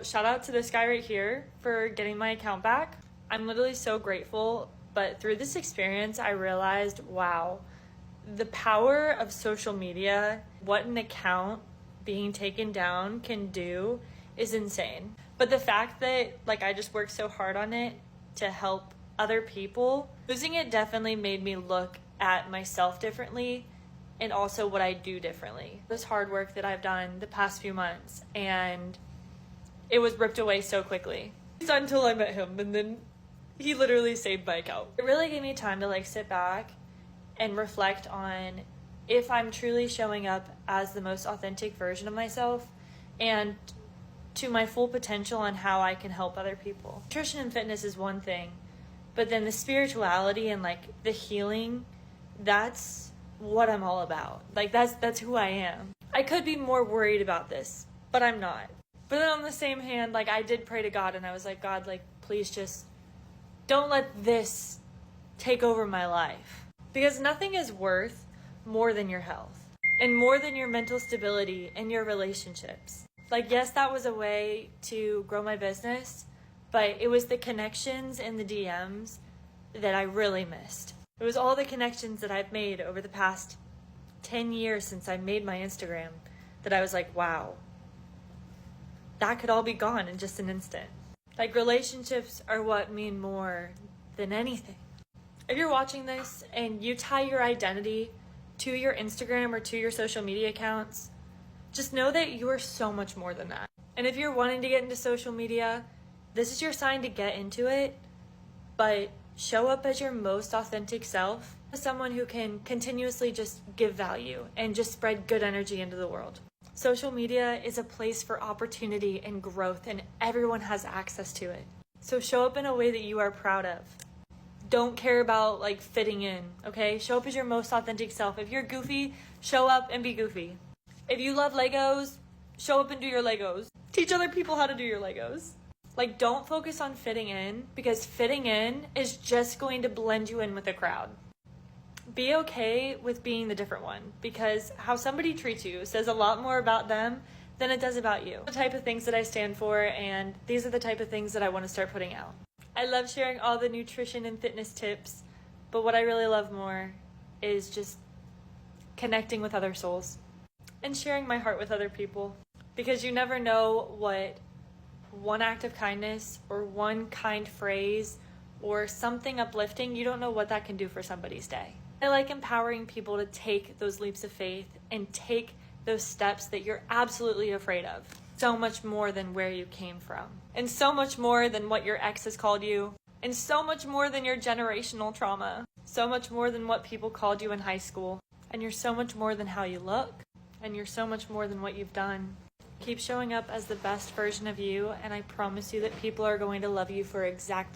Shout out to this guy right here for getting my account back. I'm literally so grateful, but through this experience, I realized, wow, the power of social media, what an account being taken down can do is insane. But the fact that I just worked so hard on it to help other people, losing it definitely made me look at myself differently and also what I do differently. This hard work that I've done the past few months, and it was ripped away so quickly. It's not until I met him, and then he literally saved my account. It really gave me time to sit back and reflect on if I'm truly showing up as the most authentic version of myself and to my full potential on how I can help other people. Nutrition and fitness is one thing, but then the spirituality and the healing, that's what I'm all about. That's who I am. I could be more worried about this, but I'm not. But then on the same hand, I did pray to God, and I was like, God, please just don't let this take over my life. Because nothing is worth more than your health and more than your mental stability and your relationships. Yes, that was a way to grow my business, but it was the connections and the DMs that I really missed. It was all the connections that I've made over the past 10 years since I made my Instagram that I was like, wow, that could all be gone in just an instant. Relationships are what mean more than anything. If you're watching this and you tie your identity to your Instagram or to your social media accounts, just know that you are so much more than that. And if you're wanting to get into social media, this is your sign to get into it, but show up as your most authentic self, as someone who can continuously just give value and just spread good energy into the world. Social media is a place for opportunity and growth, and everyone has access to it. So show up in a way that you are proud of. Don't care about fitting in, okay? Show up as your most authentic self. If you're goofy, show up and be goofy. If you love Legos, show up and do your Legos. Teach other people how to do your Legos. Don't focus on fitting in, because fitting in is just going to blend you in with the crowd. Be okay with being the different one, because how somebody treats you says a lot more about them than it does about you. The type of things that I stand for, and these are the type of things that I want to start putting out. I love sharing all the nutrition and fitness tips, but what I really love more is just connecting with other souls and sharing my heart with other people, because you never know what one act of kindness or one kind phrase or something uplifting, you don't know what that can do for somebody's day. I like empowering people to take those leaps of faith and take those steps that you're absolutely afraid of. So much more than where you came from, and so much more than what your ex has called you, and so much more than your generational trauma, so much more than what people called you in high school, and you're so much more than how you look, and you're so much more than what you've done. Keep showing up as the best version of you, and I promise you that people are going to love you for exactly